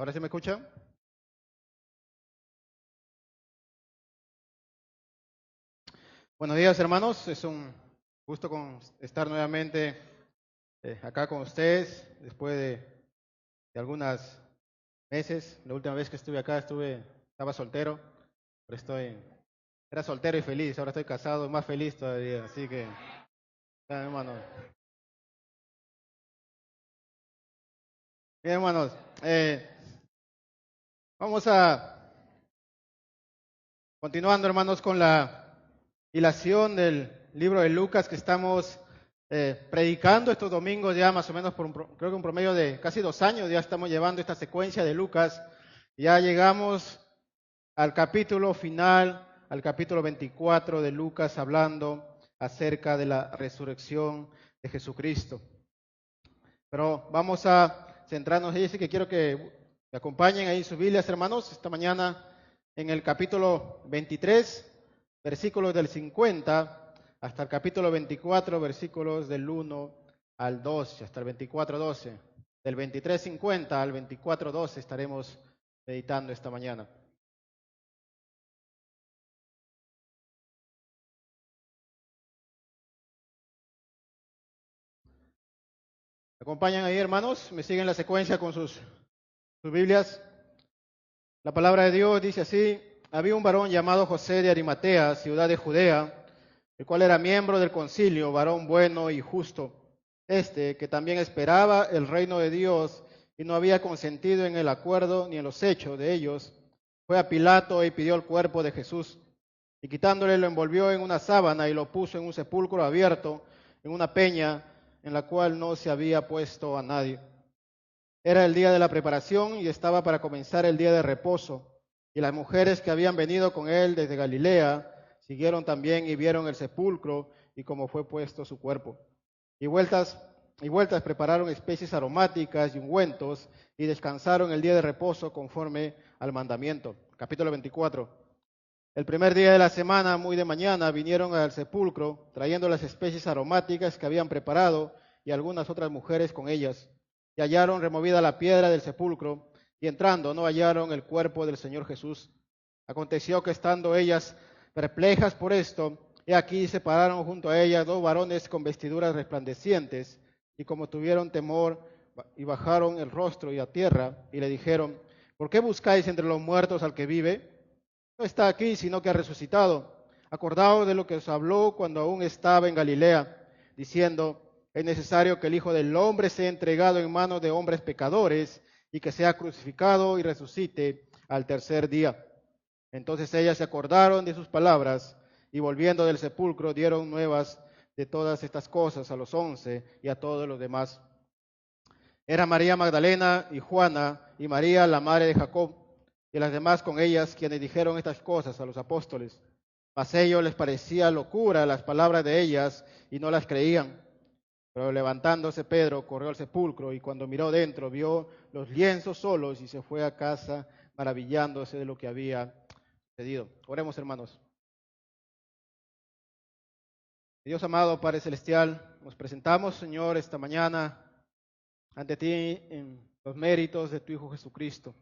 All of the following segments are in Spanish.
¿Ahora sí me escuchan? Buenos días, hermanos. Es un gusto estar nuevamente acá con ustedes después de algunos meses. La última vez que estuve acá estaba soltero, pero era soltero y feliz. Ahora estoy casado y más feliz todavía. Así que, hermanos. Bien, hermanos. Vamos a continuando, hermanos, con la hilación del libro de Lucas que estamos predicando estos domingos ya más o menos creo que un promedio de casi 2 años ya estamos llevando esta secuencia de Lucas. Ya llegamos al capítulo final, al capítulo 24 de Lucas, hablando acerca de la resurrección de Jesucristo. Pero vamos a centrarnos ahí, así que quiero que me acompañen ahí en sus Biblias, hermanos, esta mañana en el capítulo 23, versículos del 50 hasta el capítulo 24, versículos del 1 al 12, hasta el 24:12. Del 23:50 al 24:12 estaremos meditando esta mañana. ¿Me acompañan ahí, hermanos? ¿Me siguen la secuencia con sus Biblias? La palabra de Dios dice así: había un varón llamado José de Arimatea, ciudad de Judea, el cual era miembro del concilio, varón bueno y justo, que también esperaba el reino de Dios y no había consentido en el acuerdo ni en los hechos de ellos, fue a Pilato y pidió el cuerpo de Jesús, y quitándole lo envolvió en una sábana y lo puso en un sepulcro abierto, en una peña en la cual no se había puesto a nadie. Era el día de la preparación y estaba para comenzar el día de reposo. Y las mujeres que habían venido con él desde Galilea siguieron también y vieron el sepulcro y cómo fue puesto su cuerpo. Y vueltas prepararon especies aromáticas y ungüentos y descansaron el día de reposo conforme al mandamiento. Capítulo 24. El primer día de la semana, muy de mañana, vinieron al sepulcro trayendo las especies aromáticas que habían preparado y algunas otras mujeres con ellas. Y hallaron removida la piedra del sepulcro, y entrando no hallaron el cuerpo del Señor Jesús. Aconteció que estando ellas perplejas por esto, he aquí se pararon junto a ellas dos varones con vestiduras resplandecientes, y como tuvieron temor, y bajaron el rostro y a tierra, y le dijeron: ¿por qué buscáis entre los muertos al que vive? No está aquí, sino que ha resucitado. Acordaos de lo que os habló cuando aún estaba en Galilea, diciendo: es necesario que el Hijo del Hombre sea entregado en manos de hombres pecadores y que sea crucificado y resucite al tercer día. Entonces ellas se acordaron de sus palabras y volviendo del sepulcro dieron nuevas de todas estas cosas a los 11 y a todos los demás. Era María Magdalena y Juana y María la madre de Jacob y las demás con ellas quienes dijeron estas cosas a los apóstoles. Mas a ellos les parecía locura las palabras de ellas y no las creían. Pero levantándose Pedro, corrió al sepulcro y cuando miró dentro vio los lienzos solos y se fue a casa maravillándose de lo que había sucedido. Oremos, hermanos. Dios amado, Padre Celestial, nos presentamos, Señor, esta mañana ante ti en los méritos de tu Hijo Jesucristo.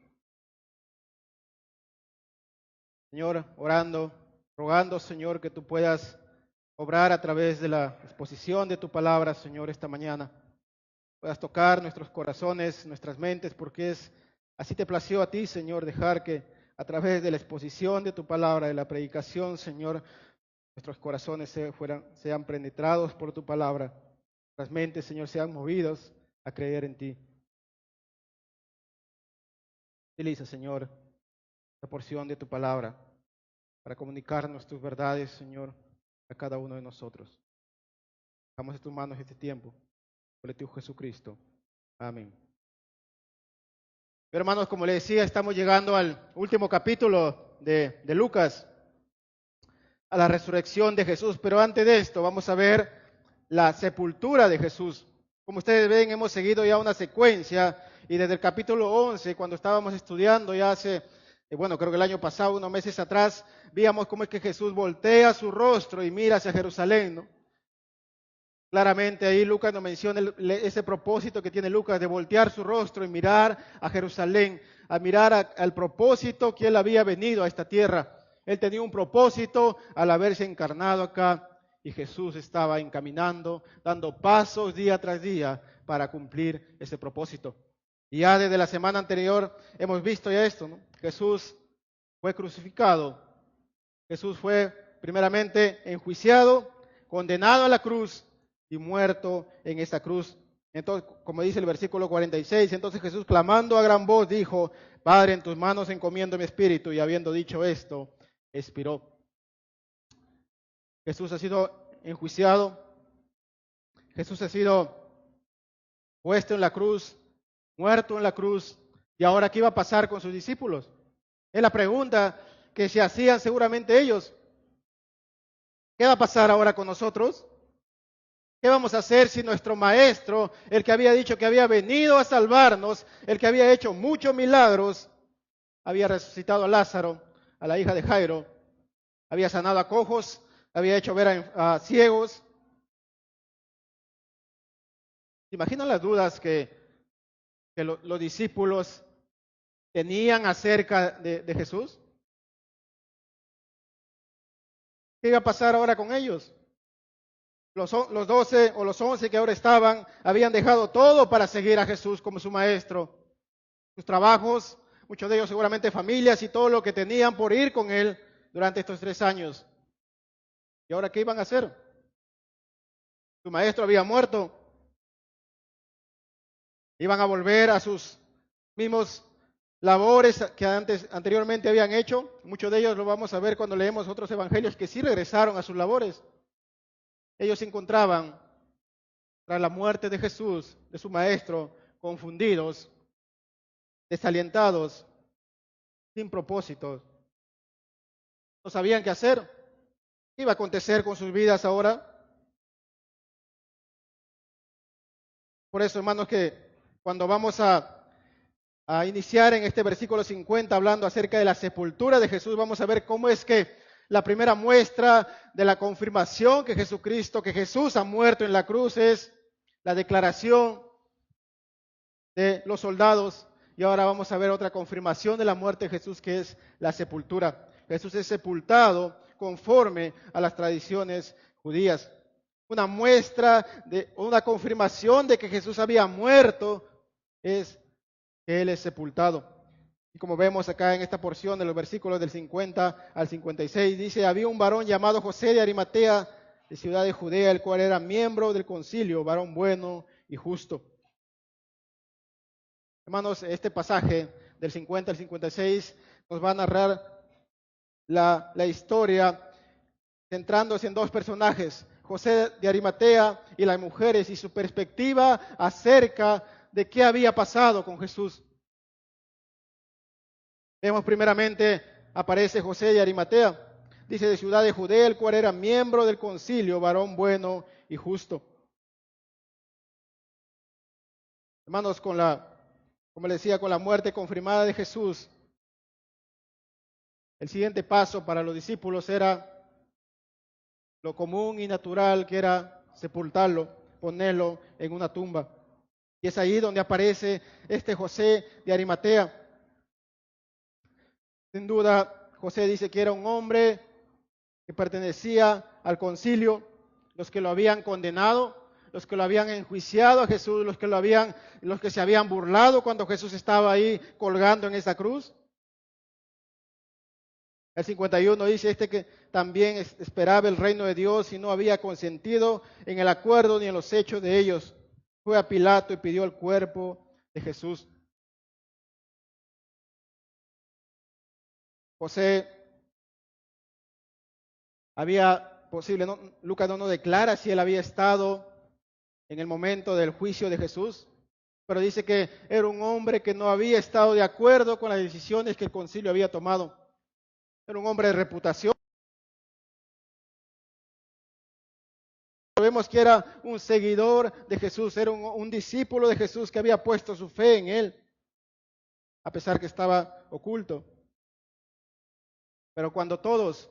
Señor, orando, rogando, Señor, que tú puedas obrar a través de la exposición de tu palabra, Señor, esta mañana. Puedas tocar nuestros corazones, nuestras mentes, porque así te plació a ti, Señor, dejar que a través de la exposición de tu palabra, de la predicación, Señor, nuestros corazones sean penetrados por tu palabra. Nuestras mentes, Señor, sean movidos a creer en ti. Utiliza, Señor, la porción de tu palabra para comunicarnos tus verdades, Señor, a cada uno de nosotros. Dejamos en tus manos este tiempo. Por el Hijo Jesucristo. Amén. Pero, hermanos, como les decía, estamos llegando al último capítulo de Lucas, a la resurrección de Jesús. Pero antes de esto, vamos a ver la sepultura de Jesús. Como ustedes ven, hemos seguido ya una secuencia y desde el capítulo 11, cuando estábamos estudiando ya hace, creo que el año pasado, unos meses atrás, víamos cómo es que Jesús voltea su rostro y mira hacia Jerusalén, ¿no? Claramente ahí Lucas nos menciona ese propósito que tiene Lucas de voltear su rostro y mirar a Jerusalén. a mirar al propósito que él había venido a esta tierra. Él tenía un propósito al haberse encarnado acá y Jesús estaba encaminando, dando pasos día tras día para cumplir ese propósito. Y ya desde la semana anterior hemos visto ya esto, ¿no? Jesús fue crucificado. Jesús fue primeramente enjuiciado, condenado a la cruz y muerto en esta cruz. Entonces, como dice el versículo 46, entonces Jesús clamando a gran voz dijo, Padre, en tus manos encomiendo mi espíritu, y habiendo dicho esto, expiró. Jesús ha sido enjuiciado, Jesús ha sido puesto en la cruz, muerto en la cruz, y ahora ¿qué iba a pasar con sus discípulos? Es la pregunta que se hacían seguramente ellos. ¿Qué va a pasar ahora con nosotros? ¿Qué vamos a hacer si nuestro maestro, el que había dicho que había venido a salvarnos, el que había hecho muchos milagros, había resucitado a Lázaro, a la hija de Jairo, había sanado a cojos, había hecho ver a ciegos? ¿Se imaginan las dudas que los discípulos tenían acerca de Jesús? ¿Qué iba a pasar ahora con ellos? Los 12 o los 11 que ahora estaban habían dejado todo para seguir a Jesús como su maestro. Sus trabajos, muchos de ellos seguramente familias y todo lo que tenían por ir con él durante estos 3 años. ¿Y ahora qué iban a hacer? Su maestro había muerto. Iban a volver a sus mismos labores que anteriormente habían hecho. Muchos de ellos lo vamos a ver cuando leemos otros evangelios que sí regresaron a sus labores. Ellos se encontraban, tras la muerte de Jesús, de su maestro, confundidos, desalientados, sin propósito. No sabían qué hacer. ¿Qué iba a acontecer con sus vidas ahora? Por eso, hermanos, que cuando vamos a iniciar en este versículo 50 hablando acerca de la sepultura de Jesús, vamos a ver cómo es que la primera muestra de la confirmación que Jesús ha muerto en la cruz es la declaración de los soldados. Y ahora vamos a ver otra confirmación de la muerte de Jesús, que es la sepultura. Jesús es sepultado conforme a las tradiciones judías. Una muestra una confirmación de que Jesús había muerto es que Él es sepultado. Y como vemos acá en esta porción de los versículos del 50 al 56, dice, había un varón llamado José de Arimatea, de ciudad de Judea, el cual era miembro del concilio, varón bueno y justo. Hermanos, este pasaje del 50 al 56 nos va a narrar la historia centrándose en 2 personajes, José de Arimatea y las mujeres, y su perspectiva acerca de qué había pasado con Jesús. Vemos primeramente, aparece José de Arimatea, dice de ciudad de Judea, el cual era miembro del concilio, varón bueno y justo. Hermanos, como les decía, con la muerte confirmada de Jesús, el siguiente paso para los discípulos era lo común y natural, que era sepultarlo, ponerlo en una tumba. Y es ahí donde aparece este José de Arimatea. Sin duda, José dice que era un hombre que pertenecía al concilio, los que lo habían condenado, los que lo habían enjuiciado a Jesús, los que se habían burlado cuando Jesús estaba ahí colgando en esa cruz. El 51 dice que también esperaba el reino de Dios y no había consentido en el acuerdo ni en los hechos de ellos. Fue a Pilato y pidió el cuerpo de Jesús. José Lucas no nos declara si él había estado en el momento del juicio de Jesús, pero dice que era un hombre que no había estado de acuerdo con las decisiones que el concilio había tomado. Era un hombre de reputación. Vemos que era un seguidor de Jesús, era un discípulo de Jesús que había puesto su fe en él, a pesar que estaba oculto. Pero cuando todos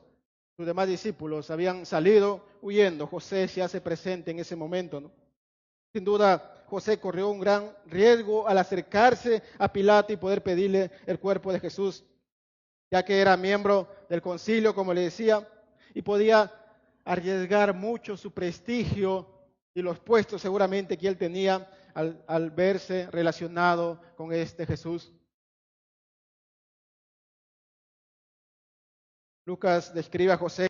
sus demás discípulos habían salido huyendo, José se hace presente en ese momento, ¿no? Sin duda, José corrió un gran riesgo al acercarse a Pilato y poder pedirle el cuerpo de Jesús, ya que era miembro del concilio, como le decía, y podía arriesgar mucho su prestigio y los puestos seguramente que él tenía al verse relacionado con este Jesús. Lucas describe a José,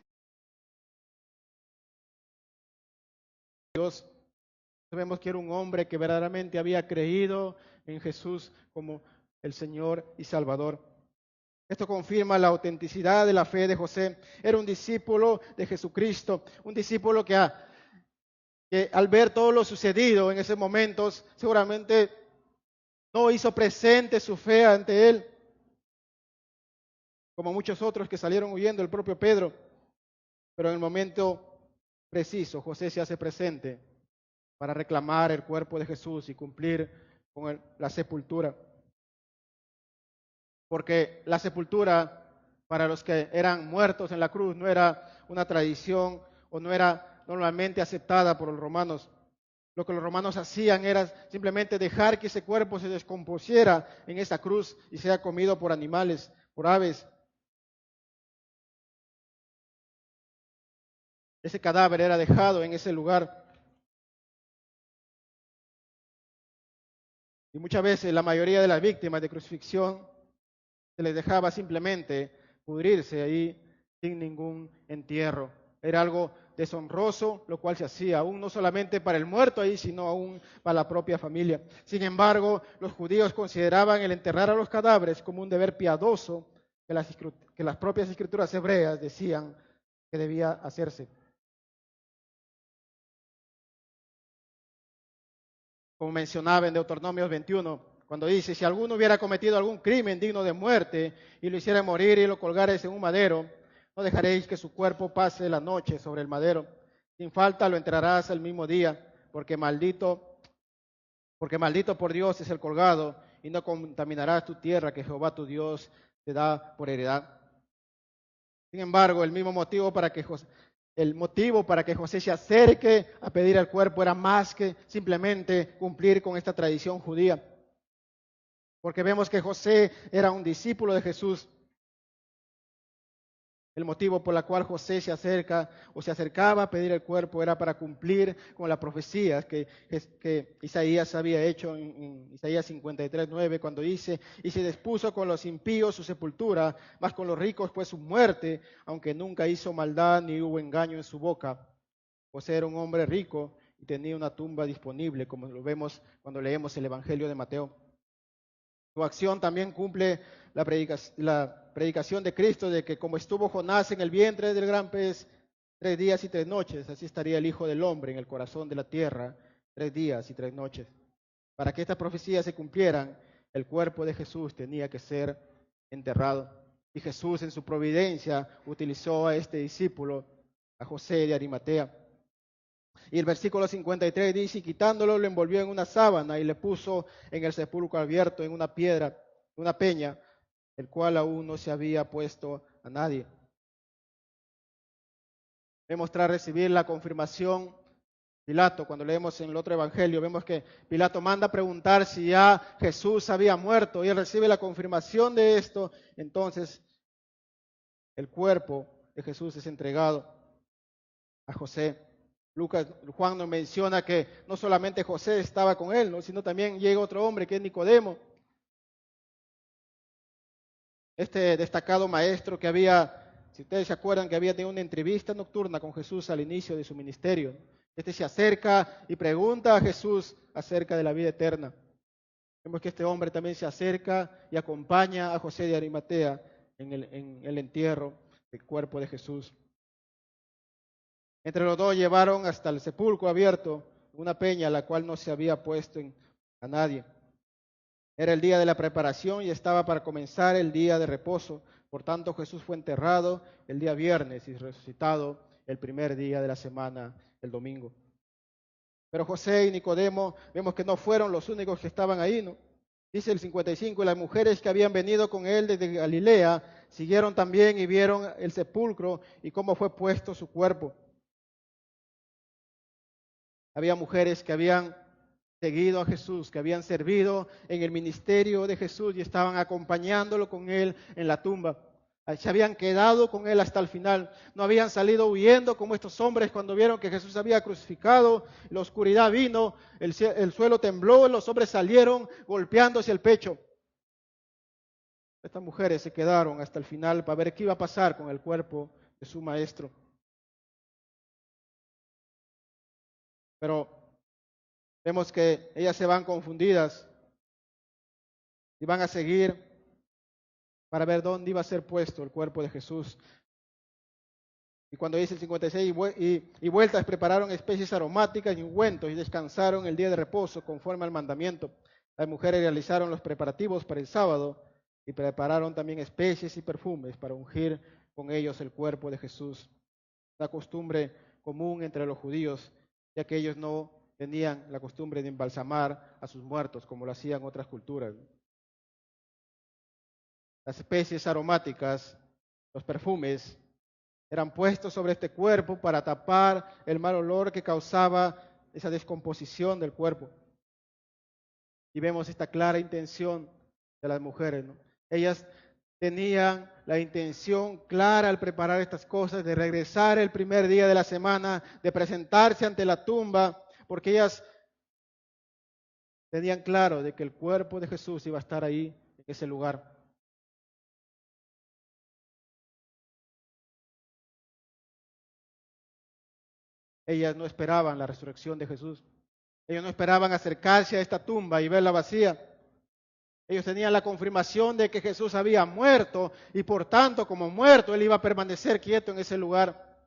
Dios. Sabemos que era un hombre que verdaderamente había creído en Jesús como el Señor y Salvador. Esto confirma la autenticidad de la fe de José. Era un discípulo de Jesucristo, un discípulo que al ver todo lo sucedido en esos momentos, seguramente no hizo presente su fe ante él, como muchos otros que salieron huyendo, el propio Pedro. Pero en el momento preciso, José se hace presente para reclamar el cuerpo de Jesús y cumplir con la sepultura. Porque la sepultura para los que eran muertos en la cruz no era una tradición o no era normalmente aceptada por los romanos. Lo que los romanos hacían era simplemente dejar que ese cuerpo se descompusiera en esa cruz y sea comido por animales, por aves. Ese cadáver era dejado en ese lugar. Y muchas veces la mayoría de las víctimas de crucifixión se les dejaba simplemente pudrirse ahí sin ningún entierro. Era algo deshonroso, lo cual se hacía aún no solamente para el muerto ahí, sino aún para la propia familia. Sin embargo, los judíos consideraban el enterrar a los cadáveres como un deber piadoso que las propias escrituras hebreas decían que debía hacerse. Como mencionaba en Deuteronomio 21, cuando dice, si alguno hubiera cometido algún crimen digno de muerte y lo hiciera morir y lo colgarais en un madero, no dejaréis que su cuerpo pase la noche sobre el madero. Sin falta lo enterrarás el mismo día, porque maldito por Dios es el colgado, y no contaminarás tu tierra que Jehová tu Dios te da por heredad. Sin embargo, el motivo para que José se acerque a pedir el cuerpo era más que simplemente cumplir con esta tradición judía. Porque vemos que José era un discípulo de Jesús. El motivo por el cual José se acercaba a pedir el cuerpo era para cumplir con la profecía que Isaías había hecho en Isaías 53:9, cuando dice, y se dispuso con los impíos su sepultura, mas con los ricos pues su muerte, aunque nunca hizo maldad ni hubo engaño en su boca. José era un hombre rico y tenía una tumba disponible, como lo vemos cuando leemos el Evangelio de Mateo. Su acción también cumple la predicación de Cristo de que como estuvo Jonás en el vientre del gran pez 3 días y 3 noches, así estaría el Hijo del Hombre en el corazón de la tierra 3 días y 3 noches. Para que estas profecías se cumplieran, el cuerpo de Jesús tenía que ser enterrado. Y Jesús en su providencia utilizó a este discípulo, a José de Arimatea. Y el versículo 53 dice, y quitándolo lo envolvió en una sábana y le puso en el sepulcro abierto en una piedra, una peña, el cual aún no se había puesto a nadie. Vemos tras recibir la confirmación, Pilato, cuando leemos en el otro evangelio, vemos que Pilato manda a preguntar si ya Jesús había muerto y él recibe la confirmación de esto, entonces el cuerpo de Jesús es entregado a José. Juan nos menciona que no solamente José estaba con él, ¿no? Sino también llega otro hombre que es Nicodemo, este destacado maestro que si ustedes se acuerdan, que había tenido una entrevista nocturna con Jesús al inicio de su ministerio. Este se acerca y pregunta a Jesús acerca de la vida eterna. Vemos que este hombre también se acerca y acompaña a José de Arimatea en el entierro del cuerpo de Jesús. Entre los dos llevaron hasta el sepulcro abierto una peña, la cual no se había puesto a nadie. Era el día de la preparación y estaba para comenzar el día de reposo. Por tanto, Jesús fue enterrado el día viernes y resucitado el primer día de la semana, el domingo. Pero José y Nicodemo, vemos que no fueron los únicos que estaban ahí, ¿no? Dice el 55, y las mujeres que habían venido con él desde Galilea siguieron también y vieron el sepulcro y cómo fue puesto su cuerpo. Había mujeres que habían seguido a Jesús, que habían servido en el ministerio de Jesús y estaban acompañándolo con él en la tumba. Se habían quedado con él hasta el final. No habían salido huyendo como estos hombres cuando vieron que Jesús había crucificado. La oscuridad vino, el suelo tembló, los hombres salieron golpeándose el pecho. Estas mujeres se quedaron hasta el final para ver qué iba a pasar con el cuerpo de su maestro. Pero vemos que ellas se van confundidas y van a seguir para ver dónde iba a ser puesto el cuerpo de Jesús. Y cuando dice el 56, y vueltas prepararon especies aromáticas y ungüentos y descansaron el día de reposo conforme al mandamiento. Las mujeres realizaron los preparativos para el sábado y prepararon también especies y perfumes para ungir con ellos el cuerpo de Jesús. La costumbre común entre los judíos, ya que ellos no tenían la costumbre de embalsamar a sus muertos como lo hacían otras culturas. Las especies aromáticas, los perfumes, eran puestos sobre este cuerpo para tapar el mal olor que causaba esa descomposición del cuerpo. Y vemos esta clara intención de las mujeres, ¿no? Ellas tenían la intención clara al preparar estas cosas, de regresar el primer día de la semana, de presentarse ante la tumba, porque ellas tenían claro de que el cuerpo de Jesús iba a estar ahí, en ese lugar. Ellas no esperaban la resurrección de Jesús. Ellos no esperaban acercarse a esta tumba y verla vacía. Ellos tenían la confirmación de que Jesús había muerto y por tanto, como muerto, Él iba a permanecer quieto en ese lugar.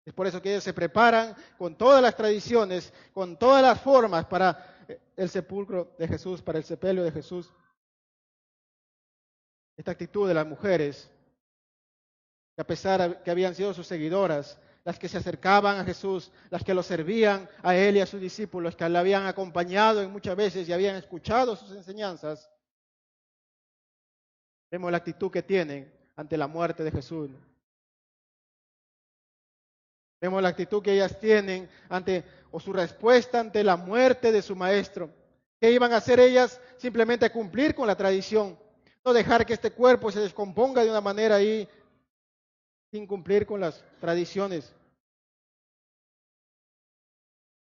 Es por eso que ellos se preparan con todas las tradiciones, con todas las formas para el sepulcro de Jesús, para el sepelio de Jesús. Esta actitud de las mujeres, que a pesar de que habían sido sus seguidoras, las que se acercaban a Jesús, las que lo servían a Él y a sus discípulos, que le habían acompañado en muchas veces y habían escuchado sus enseñanzas, vemos la actitud que tienen ante la muerte de Jesús. Vemos la actitud que ellas tienen o su respuesta ante la muerte de su maestro. ¿Qué iban a hacer ellas? Simplemente cumplir con la tradición, no dejar que este cuerpo se descomponga de una manera ahí sin cumplir con las tradiciones.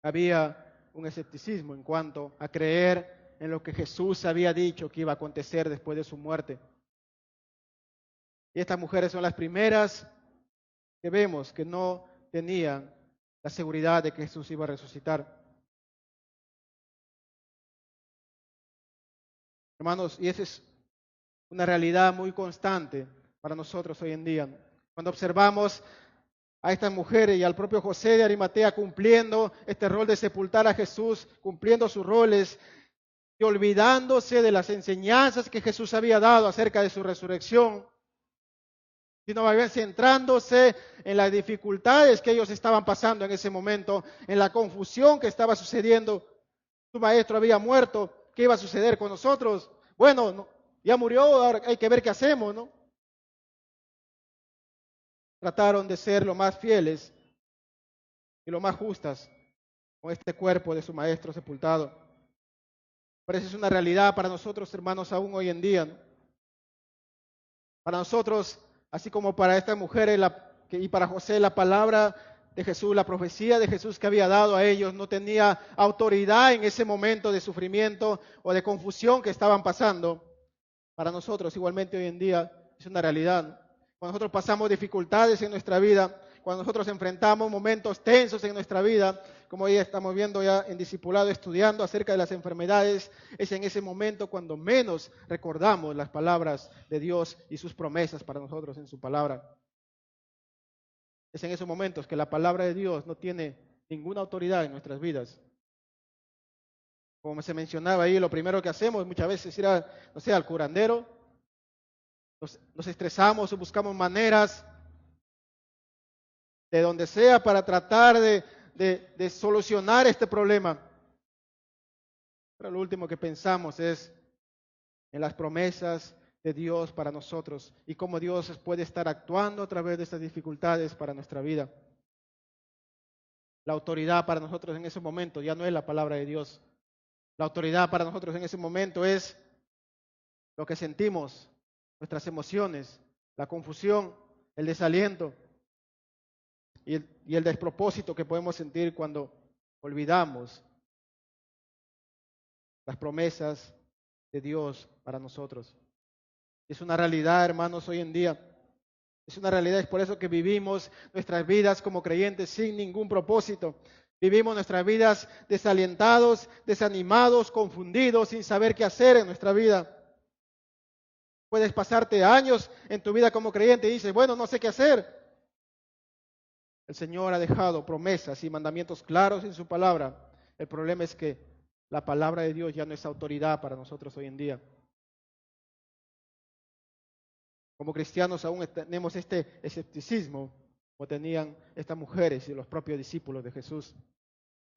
Había un escepticismo en cuanto a creer en lo que Jesús había dicho que iba a acontecer después de su muerte. Y estas mujeres son las primeras que vemos que no tenían la seguridad de que Jesús iba a resucitar. Hermanos, y esa es una realidad muy constante para nosotros hoy en día. Cuando observamos a estas mujeres y al propio José de Arimatea cumpliendo este rol de sepultar a Jesús, cumpliendo sus roles y olvidándose de las enseñanzas que Jesús había dado acerca de su resurrección, sino más bien centrándose en las dificultades que ellos estaban pasando en ese momento, en la confusión que estaba sucediendo. Su maestro había muerto, ¿qué iba a suceder con nosotros? Bueno, no, ya murió, ahora hay que ver qué hacemos, ¿no? Trataron de ser lo más fieles y lo más justas con este cuerpo de su maestro sepultado. Pero esa es una realidad para nosotros, hermanos, aún hoy en día, ¿no? Para nosotros, así como para estas mujeres y para José, la palabra de Jesús, la profecía de Jesús que había dado a ellos no tenía autoridad en ese momento de sufrimiento o de confusión que estaban pasando. Para nosotros, igualmente hoy en día, es una realidad, ¿no? Cuando nosotros pasamos dificultades en nuestra vida, cuando nosotros enfrentamos momentos tensos en nuestra vida, como hoy estamos viendo ya en discipulado, estudiando acerca de las enfermedades, es en ese momento cuando menos recordamos las palabras de Dios y sus promesas para nosotros en su palabra. Es en esos momentos que la palabra de Dios no tiene ninguna autoridad en nuestras vidas. Como se mencionaba ahí, lo primero que hacemos muchas veces es ir al curandero, nos estresamos o buscamos maneras de donde sea para tratar de solucionar este problema. Pero lo último que pensamos es en las promesas de Dios para nosotros y cómo Dios puede estar actuando a través de estas dificultades para nuestra vida. La autoridad para nosotros en ese momento ya no es la palabra de Dios. La autoridad para nosotros en ese momento es lo que sentimos, nuestras emociones, la confusión, el desaliento y el despropósito que podemos sentir cuando olvidamos las promesas de Dios para nosotros. Es una realidad, hermanos, hoy en día. Es una realidad, es por eso que vivimos nuestras vidas como creyentes sin ningún propósito. Vivimos nuestras vidas desalientados, desanimados, confundidos, sin saber qué hacer en nuestra vida. Puedes pasarte años en tu vida como creyente y dices, bueno, no sé qué hacer. El Señor ha dejado promesas y mandamientos claros en su palabra. El problema es que la palabra de Dios ya no es autoridad para nosotros hoy en día. Como cristianos aún tenemos este escepticismo, como tenían estas mujeres y los propios discípulos de Jesús,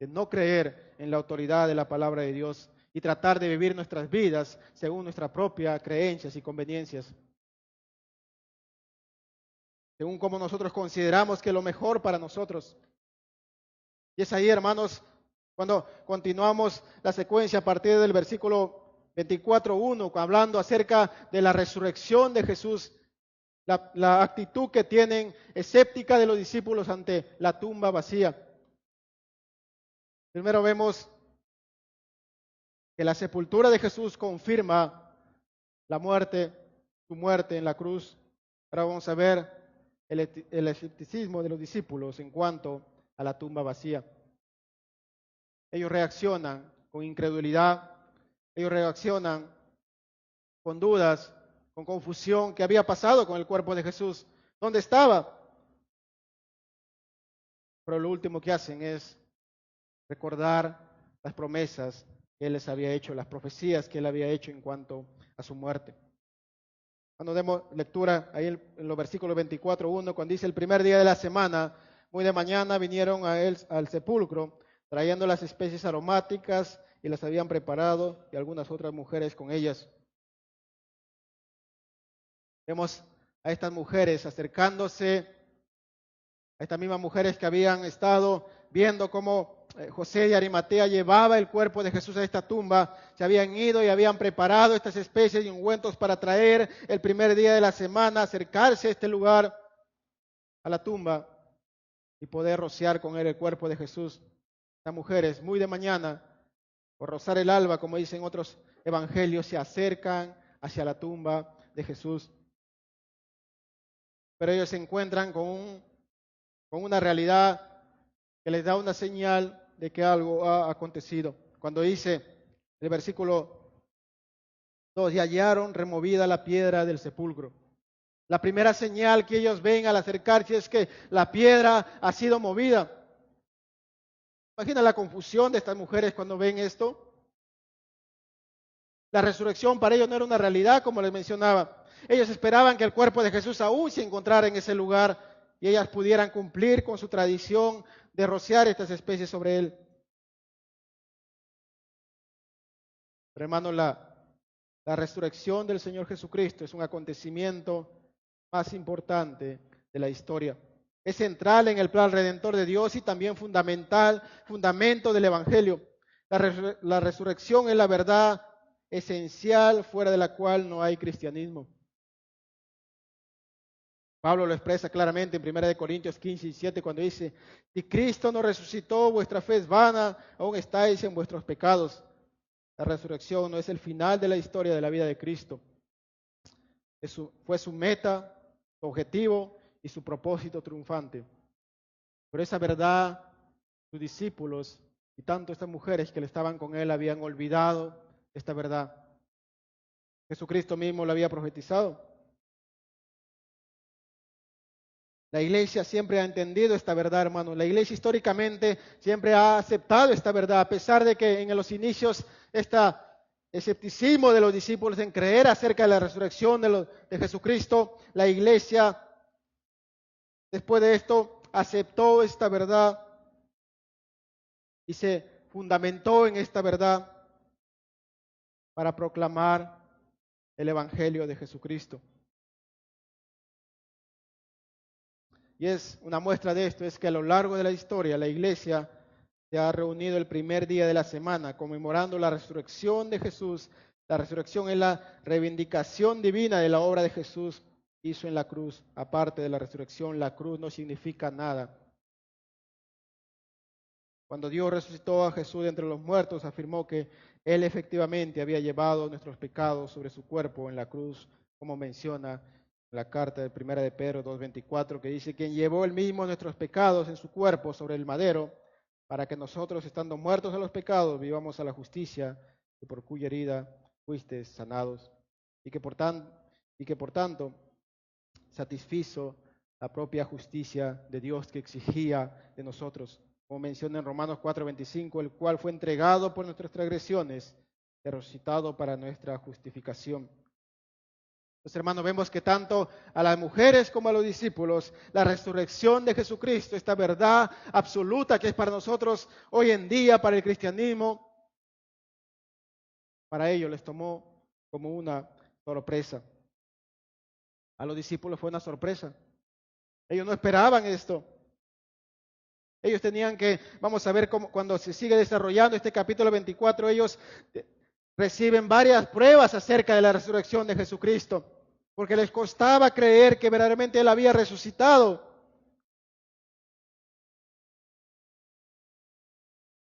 de no creer en la autoridad de la palabra de Dios y tratar de vivir nuestras vidas según nuestras propias creencias y conveniencias, según como nosotros consideramos que es lo mejor para nosotros. Y es ahí, hermanos, cuando continuamos la secuencia a partir del versículo 24:1, hablando acerca de la resurrección de Jesús, la actitud que tienen escéptica de los discípulos ante la tumba vacía. Primero vemos que la sepultura de Jesús confirma la muerte, su muerte en la cruz. Ahora vamos a ver el escepticismo de los discípulos en cuanto a la tumba vacía. Ellos reaccionan con incredulidad, ellos reaccionan con dudas, con confusión. ¿Qué había pasado con el cuerpo de Jesús? ¿Dónde estaba? Pero lo último que hacen es recordar las promesas que Él les había hecho, las profecías que Él había hecho en cuanto a su muerte. Cuando demos lectura ahí en los versículos 24:1, cuando dice el primer día de la semana, muy de mañana vinieron a él al sepulcro, trayendo las especies aromáticas y las habían preparado y algunas otras mujeres con ellas. Vemos a estas mujeres acercándose, a estas mismas mujeres que habían estado viendo cómo José de Arimatea llevaba el cuerpo de Jesús a esta tumba, se habían ido y habían preparado estas especies y ungüentos para traer el primer día de la semana, acercarse a este lugar, a la tumba, y poder rociar con él el cuerpo de Jesús. Estas mujeres, muy de mañana, por rozar el alba, como dicen otros evangelios, se acercan hacia la tumba de Jesús. Pero ellos se encuentran con una realidad que les da una señal de que algo ha acontecido. Cuando dice el versículo 2, y hallaron removida la piedra del sepulcro. La primera señal que ellos ven al acercarse es que la piedra ha sido movida. Imagina la confusión de estas mujeres cuando ven esto. La resurrección para ellos no era una realidad, como les mencionaba. Ellos esperaban que el cuerpo de Jesús aún se encontrara en ese lugar y ellas pudieran cumplir con su tradición de rociar estas especies sobre él. Pero hermano, la resurrección del Señor Jesucristo es un acontecimiento más importante de la historia. Es central en el plan redentor de Dios y también fundamento del Evangelio. La resurrección es la verdad esencial fuera de la cual no hay cristianismo. Pablo lo expresa claramente en 1 Corintios 15:17 cuando dice, si Cristo no resucitó, vuestra fe es vana, aún estáis en vuestros pecados. La resurrección no es el final de la historia de la vida de Cristo. Fue su meta, su objetivo y su propósito triunfante. Pero esa verdad, sus discípulos y tanto estas mujeres que le estaban con él habían olvidado esta verdad. Jesucristo mismo lo había profetizado. La iglesia siempre ha entendido esta verdad, hermano. La iglesia históricamente siempre ha aceptado esta verdad, a pesar de que en los inicios este escepticismo de los discípulos en creer acerca de la resurrección de Jesucristo, la iglesia, después de esto, aceptó esta verdad y se fundamentó en esta verdad para proclamar el Evangelio de Jesucristo. y es una muestra de esto, es que a lo largo de la historia la iglesia se ha reunido el primer día de la semana conmemorando la resurrección de Jesús. La resurrección es la reivindicación divina de la obra de Jesús hizo en la cruz. Aparte de la resurrección, la cruz no significa nada. Cuando Dios resucitó a Jesús de entre los muertos, afirmó que Él efectivamente había llevado nuestros pecados sobre su cuerpo en la cruz, como menciona la carta de 1 de Pedro 2:24, que dice, quien llevó Él mismo nuestros pecados en su cuerpo sobre el madero, para que nosotros, estando muertos a los pecados, vivamos a la justicia, y por cuya herida fuisteis sanados, y que por tanto satisfizo la propia justicia de Dios que exigía de nosotros, como menciona en Romanos 4:25, el cual fue entregado por nuestras transgresiones, y resucitado para nuestra justificación. Entonces, hermanos, vemos que tanto a las mujeres como a los discípulos, la resurrección de Jesucristo, esta verdad absoluta que es para nosotros hoy en día, para el cristianismo, para ellos les tomó como una sorpresa. A los discípulos fue una sorpresa. Ellos no esperaban esto. Ellos tenían que, vamos a ver cómo, cuando se sigue desarrollando este capítulo 24, ellos reciben varias pruebas acerca de la resurrección de Jesucristo, porque les costaba creer que verdaderamente Él había resucitado.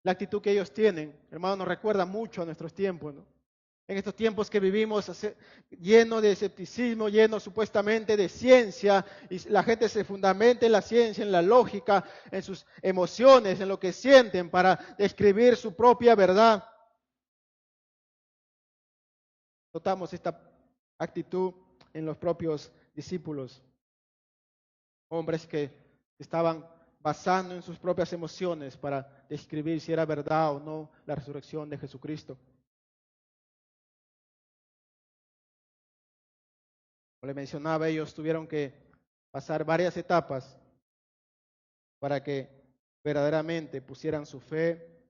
La actitud que ellos tienen, hermano, nos recuerda mucho a nuestros tiempos, ¿no? En estos tiempos que vivimos lleno de escepticismo, lleno supuestamente de ciencia, y la gente se fundamenta en la ciencia, en la lógica, en sus emociones, en lo que sienten para describir su propia verdad. Notamos esta actitud en los propios discípulos, hombres que estaban basando en sus propias emociones para describir si era verdad o no la resurrección de Jesucristo. Como le mencionaba, ellos tuvieron que pasar varias etapas para que verdaderamente pusieran su fe,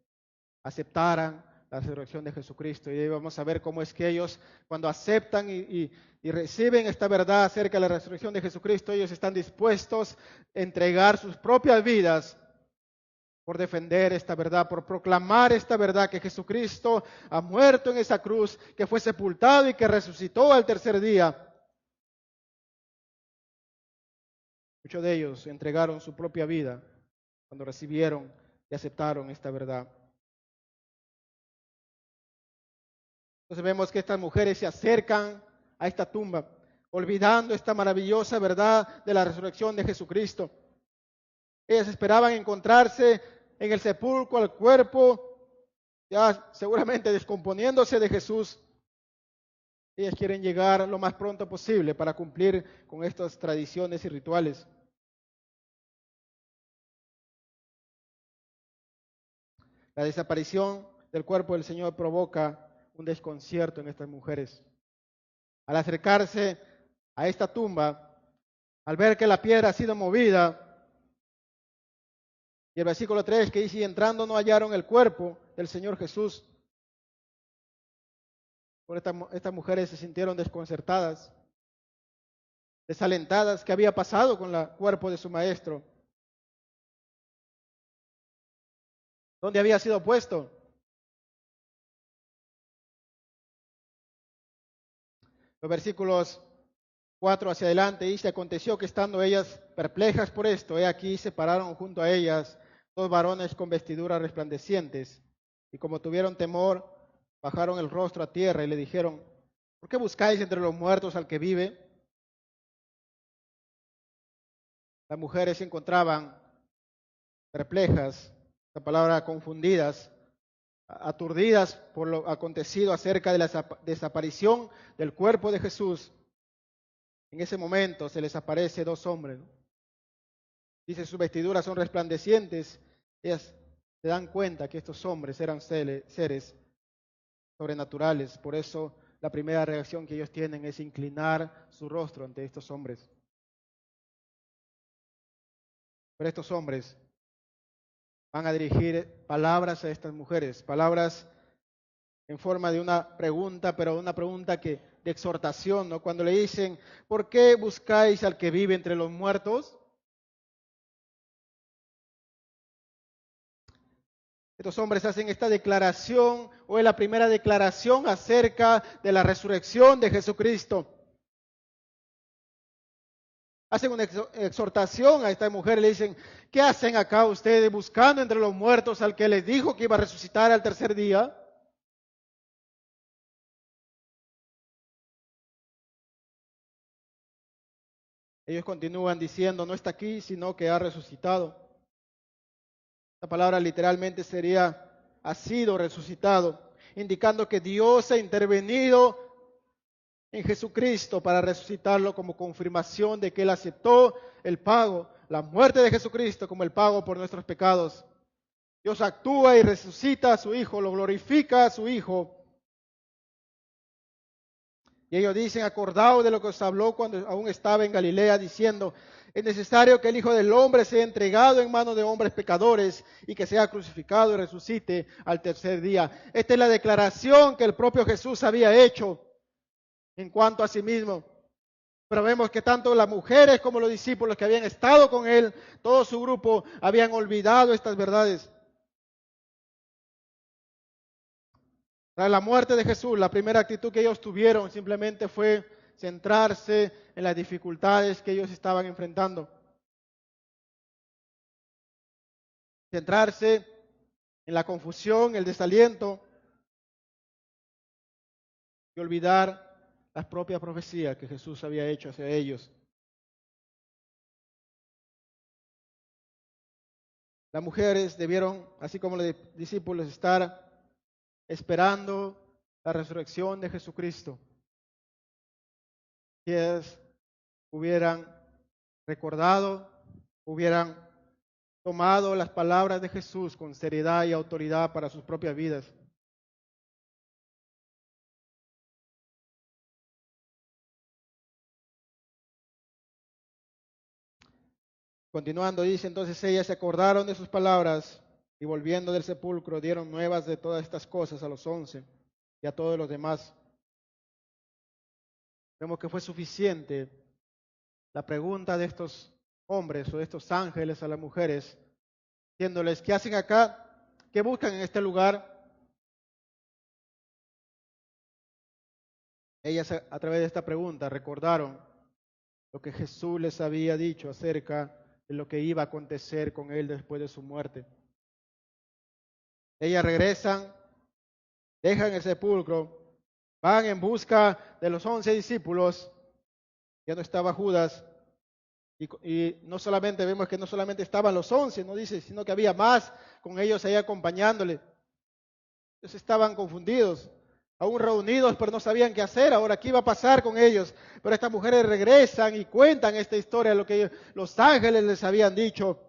aceptaran la resurrección de Jesucristo. Y ahí vamos a ver cómo es que ellos, cuando aceptan y reciben esta verdad acerca de la resurrección de Jesucristo, ellos están dispuestos a entregar sus propias vidas por defender esta verdad, por proclamar esta verdad, que Jesucristo ha muerto en esa cruz, que fue sepultado y que resucitó al tercer día. Muchos de ellos entregaron su propia vida cuando recibieron y aceptaron esta verdad. Entonces vemos que estas mujeres se acercan a esta tumba, olvidando esta maravillosa verdad de la resurrección de Jesucristo. Ellas esperaban encontrarse en el sepulcro al cuerpo, ya seguramente descomponiéndose de Jesús. Ellas quieren llegar lo más pronto posible para cumplir con estas tradiciones y rituales. La desaparición del cuerpo del Señor provoca un desconcierto en estas mujeres. Al acercarse a esta tumba, al ver que la piedra ha sido movida, y el versículo 3 que dice, y entrando no hallaron el cuerpo del Señor Jesús. Por estas mujeres se sintieron desconcertadas, desalentadas. ¿Qué había pasado con el cuerpo de su maestro? ¿Dónde había sido puesto? Los versículos 4 hacia adelante dice, aconteció que estando ellas perplejas por esto, he aquí se pararon junto a ellas dos varones con vestiduras resplandecientes, y como tuvieron temor, bajaron el rostro a tierra y le dijeron, ¿por qué buscáis entre los muertos al que vive? Las mujeres se encontraban perplejas, la palabra confundidas, aturdidas por lo acontecido acerca de la desaparición del cuerpo de Jesús. En ese momento se les aparece dos hombres, ¿no? Dice, sus vestiduras son resplandecientes. Ellas se dan cuenta que estos hombres eran seres sobrenaturales. Por eso la primera reacción que ellos tienen es inclinar su rostro ante estos hombres. Pero estos hombres van a dirigir palabras a estas mujeres, palabras en forma de una pregunta, pero una pregunta de exhortación, ¿no? Cuando le dicen, ¿por qué buscáis al que vive entre los muertos? Estos hombres hacen esta declaración, o es la primera declaración acerca de la resurrección de Jesucristo. Hacen una exhortación a esta mujer y le dicen, ¿qué hacen acá ustedes buscando entre los muertos al que les dijo que iba a resucitar al tercer día? Ellos continúan diciendo, no está aquí, sino que ha resucitado. La palabra literalmente sería, ha sido resucitado, indicando que Dios ha intervenido en Jesucristo para resucitarlo como confirmación de que Él aceptó el pago, la muerte de Jesucristo como el pago por nuestros pecados. Dios actúa y resucita a su Hijo, lo glorifica a su Hijo. Y ellos dicen, acordaos de lo que os habló cuando aún estaba en Galilea, diciendo, es necesario que el Hijo del Hombre sea entregado en manos de hombres pecadores y que sea crucificado y resucite al tercer día. Esta es la declaración que el propio Jesús había hecho en cuanto a sí mismo. Pero vemos que tanto las mujeres como los discípulos que habían estado con él, todo su grupo, habían olvidado estas verdades. Tras la muerte de Jesús, la primera actitud que ellos tuvieron simplemente fue centrarse en las dificultades que ellos estaban enfrentando. Centrarse en la confusión, el desaliento y olvidar las propias profecías que Jesús había hecho hacia ellos. Las mujeres debieron, así como los discípulos, estar esperando la resurrección de Jesucristo. Si ellas hubieran recordado, hubieran tomado las palabras de Jesús con seriedad y autoridad para sus propias vidas. Continuando, dice, entonces ellas se acordaron de sus palabras y volviendo del sepulcro dieron nuevas de todas estas cosas a los 11 y a todos los demás. Vemos que fue suficiente la pregunta de estos hombres o de estos ángeles a las mujeres, diciéndoles, ¿qué hacen acá? ¿Qué buscan en este lugar? Ellas a través de esta pregunta recordaron lo que Jesús les había dicho acerca de lo que iba a acontecer con él después de su muerte. Ellas regresan, dejan el sepulcro, van en busca de los 11 discípulos, ya no estaba Judas, y no solamente vemos que no solamente estaban los 11, no dice, sino que había más con ellos ahí acompañándole. Ellos estaban confundidos, aún reunidos, pero no sabían qué hacer. Ahora, ¿qué iba a pasar con ellos? Pero estas mujeres regresan y cuentan esta historia, lo que los ángeles les habían dicho.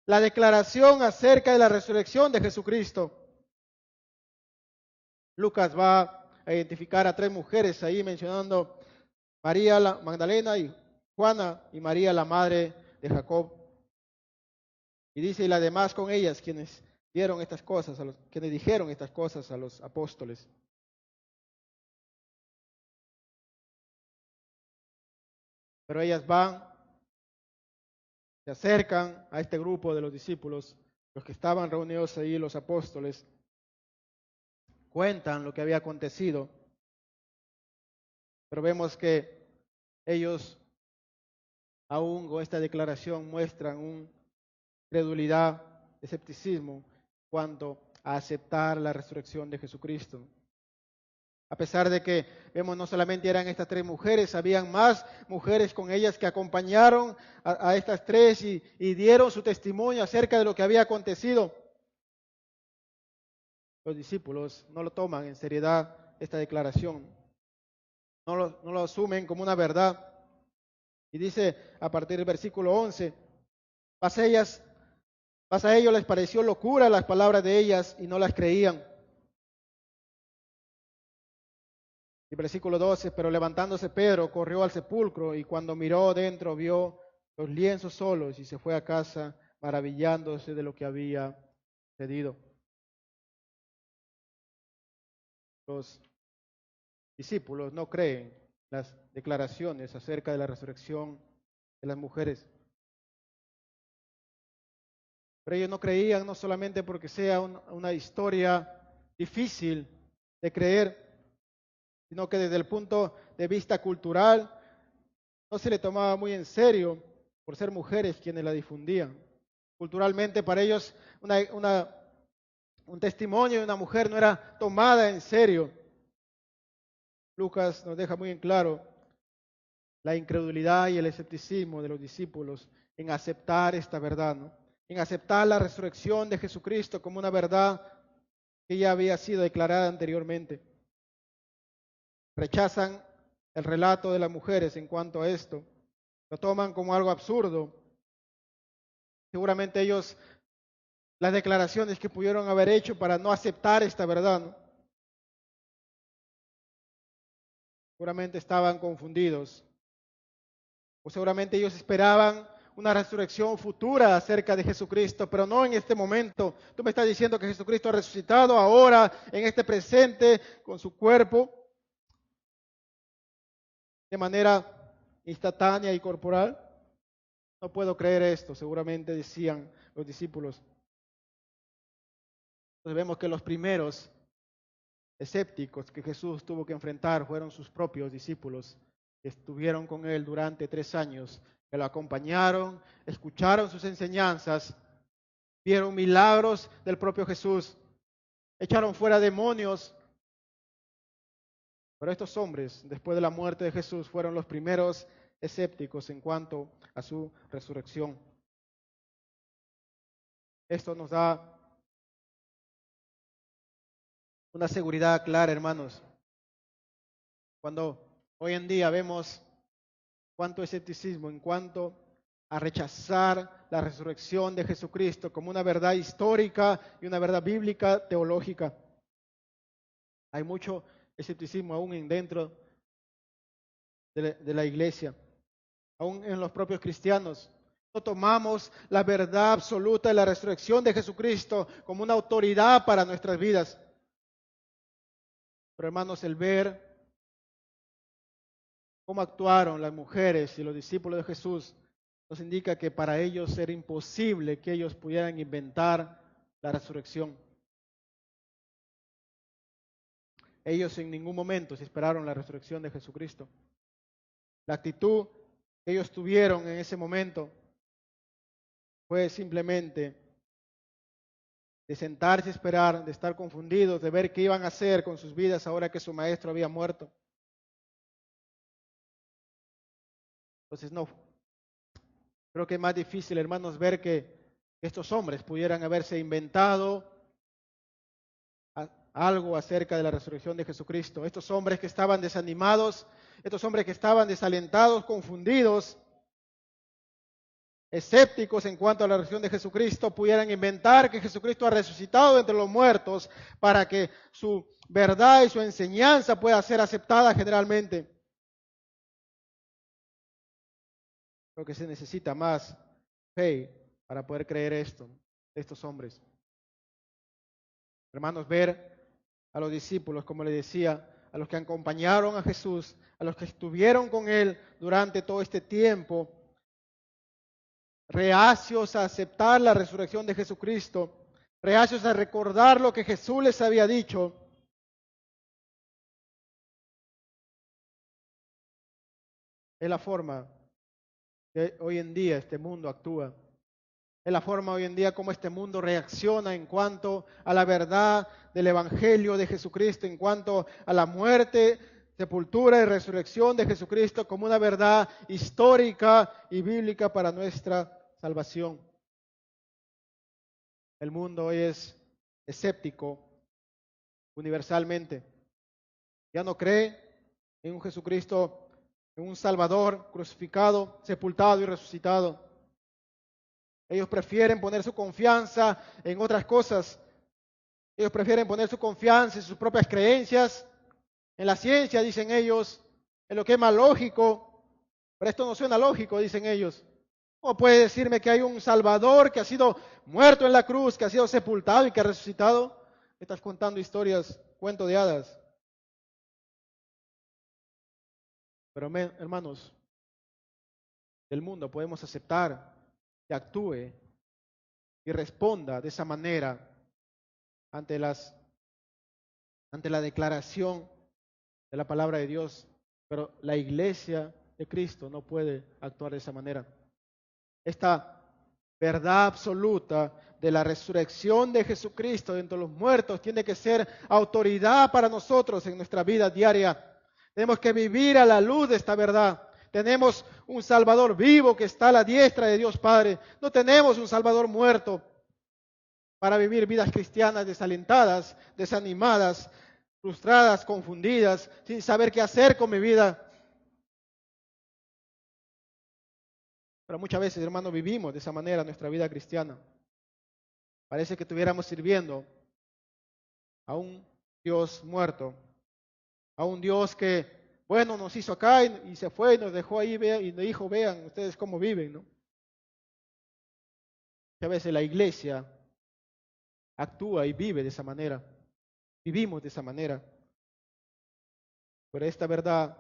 La declaración acerca de la resurrección de Jesucristo. Lucas va a identificar a 3 mujeres ahí mencionando María la Magdalena y Juana y María la madre de Jacob. Y dice, y las demás con ellas, quienes dieron estas cosas, quienes dijeron estas cosas a los apóstoles. Pero ellas van, se acercan a este grupo de los discípulos, los que estaban reunidos ahí, los apóstoles, cuentan lo que había acontecido, pero vemos que ellos, aún con esta declaración, muestran una credulidad, escepticismo, cuanto a aceptar la resurrección de Jesucristo. A pesar de que vemos no solamente eran estas 3 mujeres, habían más mujeres con ellas que acompañaron a estas 3 y dieron su testimonio acerca de lo que había acontecido. Los discípulos no lo toman en seriedad esta declaración, no lo asumen como una verdad. Y dice a partir del versículo 11, Mas a ellos les pareció locura las palabras de ellas y no las creían. Y versículo 12, pero levantándose Pedro corrió al sepulcro y cuando miró dentro vio los lienzos solos y se fue a casa maravillándose de lo que había sucedido. Los discípulos no creen las declaraciones acerca de la resurrección de las mujeres. Pero ellos no creían, no solamente porque sea una historia difícil de creer, sino que desde el punto de vista cultural no se le tomaba muy en serio por ser mujeres quienes la difundían. Culturalmente para ellos un testimonio de una mujer no era tomada en serio. Lucas nos deja muy en claro la incredulidad y el escepticismo de los discípulos en aceptar esta verdad, ¿no? En aceptar la resurrección de Jesucristo como una verdad que ya había sido declarada anteriormente. Rechazan el relato de las mujeres en cuanto a esto, lo toman como algo absurdo. Seguramente ellos, las declaraciones que pudieron haber hecho para no aceptar esta verdad, ¿no? Seguramente estaban confundidos, o seguramente ellos esperaban una resurrección futura acerca de Jesucristo, pero no en este momento. Tú me estás diciendo que Jesucristo ha resucitado ahora, en este presente, con su cuerpo, de manera instantánea y corporal. No puedo creer esto, seguramente decían los discípulos. Entonces vemos que los primeros escépticos que Jesús tuvo que enfrentar fueron sus propios discípulos, que estuvieron con él durante 3 años, que lo acompañaron, escucharon sus enseñanzas, vieron milagros del propio Jesús, echaron fuera demonios. Pero estos hombres, después de la muerte de Jesús, fueron los primeros escépticos en cuanto a su resurrección. Esto nos da una seguridad clara, hermanos. Cuando hoy en día vemos cuánto escepticismo en cuanto a rechazar la resurrección de Jesucristo como una verdad histórica y una verdad bíblica teológica. Hay mucho escepticismo aún dentro de la iglesia, aún en los propios cristianos. No tomamos la verdad absoluta de la resurrección de Jesucristo como una autoridad para nuestras vidas. Pero hermanos, el ver cómo actuaron las mujeres y los discípulos de Jesús nos indica que para ellos era imposible que ellos pudieran inventar la resurrección. Ellos en ningún momento se esperaron la resurrección de Jesucristo. La actitud que ellos tuvieron en ese momento fue simplemente de sentarse y esperar, de estar confundidos, de ver qué iban a hacer con sus vidas ahora que su maestro había muerto. Entonces no, creo que es más difícil, hermanos, ver que estos hombres pudieran haberse inventado algo acerca de la resurrección de Jesucristo. Estos hombres que estaban desanimados, estos hombres que estaban desalentados, confundidos, escépticos en cuanto a la resurrección de Jesucristo, pudieran inventar que Jesucristo ha resucitado entre los muertos para que su verdad y su enseñanza pueda ser aceptada generalmente. Creo que se necesita más fe para poder creer esto de estos hombres. Hermanos, ver a los discípulos, como les decía, a los que acompañaron a Jesús, a los que estuvieron con Él durante todo este tiempo, reacios a aceptar la resurrección de Jesucristo, reacios a recordar lo que Jesús les había dicho. Es la forma que hoy en día este mundo actúa. Es la forma hoy en día como este mundo reacciona en cuanto a la verdad del Evangelio de Jesucristo, en cuanto a la muerte, sepultura y resurrección de Jesucristo como una verdad histórica y bíblica para nuestra salvación. El mundo hoy es escéptico universalmente. Ya no cree en un Jesucristo, en un Salvador crucificado, sepultado y resucitado. Ellos prefieren poner su confianza en otras cosas. Ellos prefieren poner su confianza en sus propias creencias, en la ciencia, dicen ellos, en lo que es más lógico. Pero esto no suena lógico, dicen ellos. ¿Cómo puede decirme que hay un Salvador que ha sido muerto en la cruz, que ha sido sepultado y que ha resucitado? Estás contando historias, cuento de hadas. Pero hermanos, del mundo podemos aceptar que actúe y responda de esa manera ante la declaración de la palabra de Dios, pero la iglesia de Cristo no puede actuar de esa manera. Esta verdad absoluta de la resurrección de Jesucristo de entre los muertos tiene que ser autoridad para nosotros en nuestra vida diaria. Tenemos que vivir a la luz de esta verdad. Tenemos un Salvador vivo que está a la diestra de Dios Padre. No tenemos un Salvador muerto para vivir vidas cristianas desalentadas, desanimadas, frustradas, confundidas, sin saber qué hacer con mi vida. Pero muchas veces, hermanos, vivimos de esa manera nuestra vida cristiana. Parece que estuviéramos sirviendo a un Dios muerto, a un Dios que, bueno, nos hizo acá y se fue y nos dejó ahí y nos dijo, vean ustedes cómo viven, ¿no? Muchas veces la iglesia actúa y vive de esa manera, vivimos de esa manera. Pero esta verdad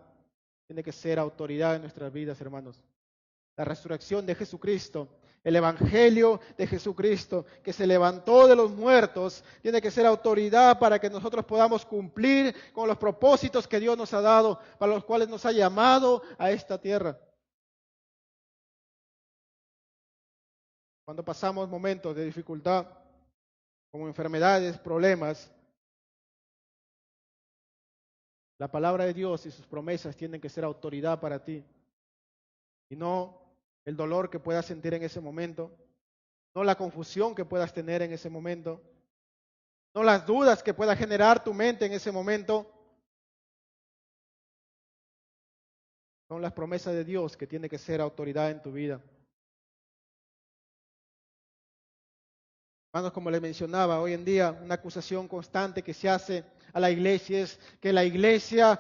tiene que ser autoridad en nuestras vidas, hermanos. La resurrección de Jesucristo, el evangelio de Jesucristo que se levantó de los muertos, tiene que ser autoridad para que nosotros podamos cumplir con los propósitos que Dios nos ha dado, para los cuales nos ha llamado a esta tierra. Cuando pasamos momentos de dificultad, como enfermedades, problemas, la palabra de Dios y sus promesas tienen que ser autoridad para ti. Y no el dolor que puedas sentir en ese momento, no la confusión que puedas tener en ese momento, no las dudas que pueda generar tu mente en ese momento. Son las promesas de Dios que tiene que ser autoridad en tu vida. Hermanos, como les mencionaba, hoy en día una acusación constante que se hace a la iglesia es que la iglesia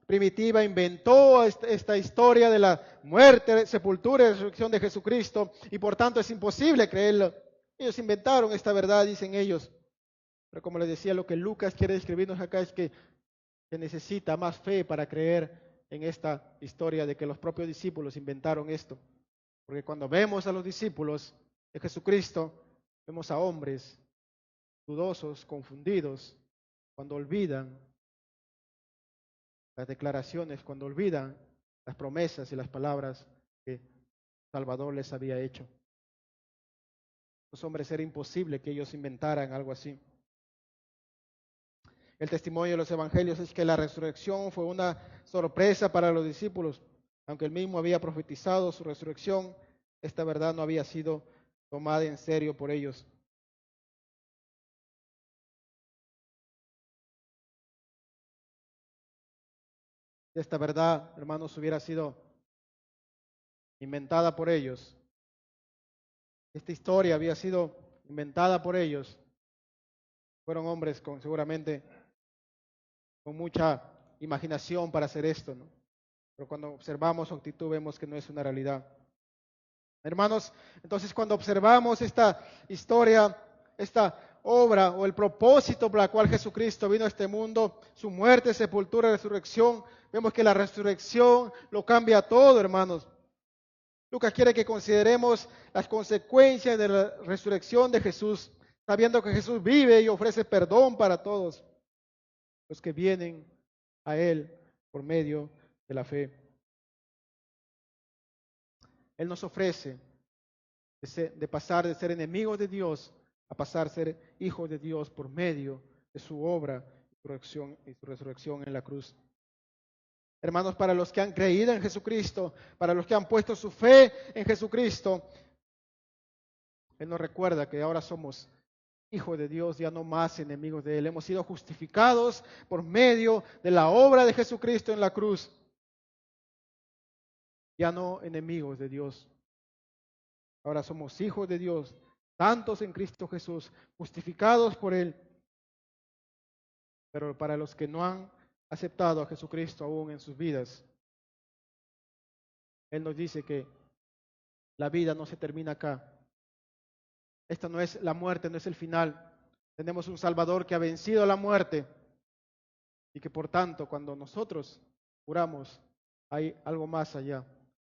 primitiva inventó esta historia de la muerte, sepultura y resurrección de Jesucristo y por tanto es imposible creerlo. Ellos inventaron esta verdad, dicen ellos. Pero como les decía, lo que Lucas quiere describirnos acá es que se necesita más fe para creer en esta historia de que los propios discípulos inventaron esto. Porque cuando vemos a los discípulos de Jesucristo, vemos a hombres dudosos, confundidos, cuando olvidan las declaraciones, cuando olvidan las promesas y las palabras que Salvador les había hecho. Los hombres era imposible que ellos inventaran algo así. El testimonio de los evangelios es que la resurrección fue una sorpresa para los discípulos. Aunque él mismo había profetizado su resurrección, esta verdad no había sido tomada en serio por ellos. Esta verdad, hermanos, hubiera sido inventada por ellos. Esta historia había sido inventada por ellos. Fueron hombres seguramente con mucha imaginación para hacer esto, ¿no? Pero cuando observamos su actitud vemos que no es una realidad. Hermanos, entonces cuando observamos esta historia, esta obra o el propósito por la cual Jesucristo vino a este mundo, su muerte, sepultura, resurrección, vemos que la resurrección lo cambia todo, hermanos. Lucas quiere que consideremos las consecuencias de la resurrección de Jesús, sabiendo que Jesús vive y ofrece perdón para todos los que vienen a Él por medio de la fe. Él nos ofrece de pasar de ser enemigos de Dios a pasar a ser hijos de Dios por medio de su obra y su resurrección en la cruz. Hermanos, para los que han creído en Jesucristo, para los que han puesto su fe en Jesucristo, Él nos recuerda que ahora somos hijos de Dios, ya no más enemigos de Él. Hemos sido justificados por medio de la obra de Jesucristo en la cruz. Ya no enemigos de Dios. Ahora somos hijos de Dios, santos en Cristo Jesús, justificados por Él. Pero para los que no han aceptado a Jesucristo aún en sus vidas, Él nos dice que la vida no se termina acá. Esta no es la muerte, no es el final. Tenemos un Salvador que ha vencido la muerte y que por tanto cuando nosotros muramos hay algo más allá,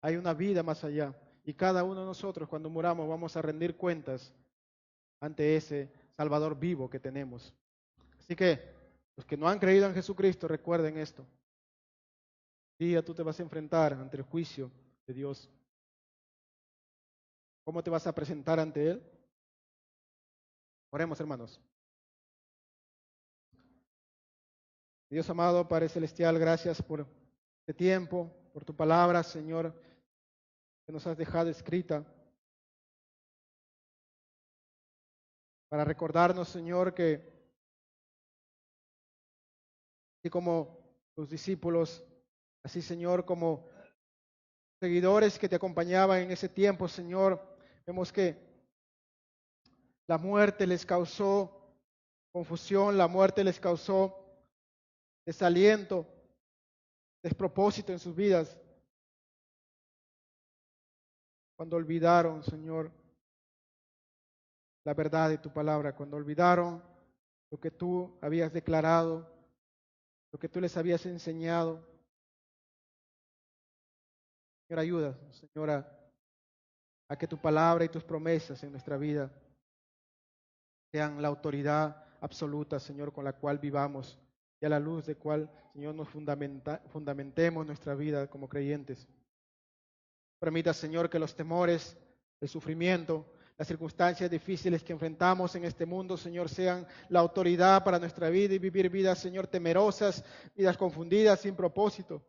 hay una vida más allá y cada uno de nosotros cuando muramos vamos a rendir cuentas ante ese Salvador vivo que tenemos. Así que los que no han creído en Jesucristo, recuerden esto. Un día tú te vas a enfrentar ante el juicio de Dios. ¿Cómo te vas a presentar ante Él? Oremos, hermanos. Dios amado, Padre Celestial, gracias por este tiempo, por tu palabra, Señor, que nos has dejado escrita, para recordarnos, Señor, que así como tus discípulos, así, Señor, como seguidores que te acompañaban en ese tiempo, Señor, vemos que la muerte les causó confusión, la muerte les causó desaliento, despropósito en sus vidas, cuando olvidaron, Señor, la verdad de tu palabra, cuando olvidaron lo que tú habías declarado, lo que tú les habías enseñado. Señor, ayuda, Señora, a que tu palabra y tus promesas en nuestra vida sean la autoridad absoluta, Señor, con la cual vivamos y a la luz de cual, Señor, nos fundamentemos nuestra vida como creyentes. Permita, Señor, que los temores, el sufrimiento, las circunstancias difíciles que enfrentamos en este mundo, Señor, sean la autoridad para nuestra vida y vivir vidas, Señor, temerosas, vidas confundidas, sin propósito.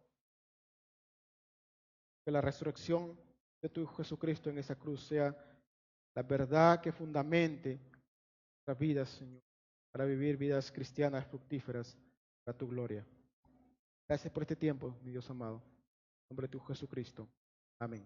Que la resurrección de tu Hijo Jesucristo en esa cruz sea la verdad que fundamente nuestras vidas, Señor, para vivir vidas cristianas fructíferas para tu gloria. Gracias por este tiempo, mi Dios amado. En nombre de tu Jesucristo. Amén.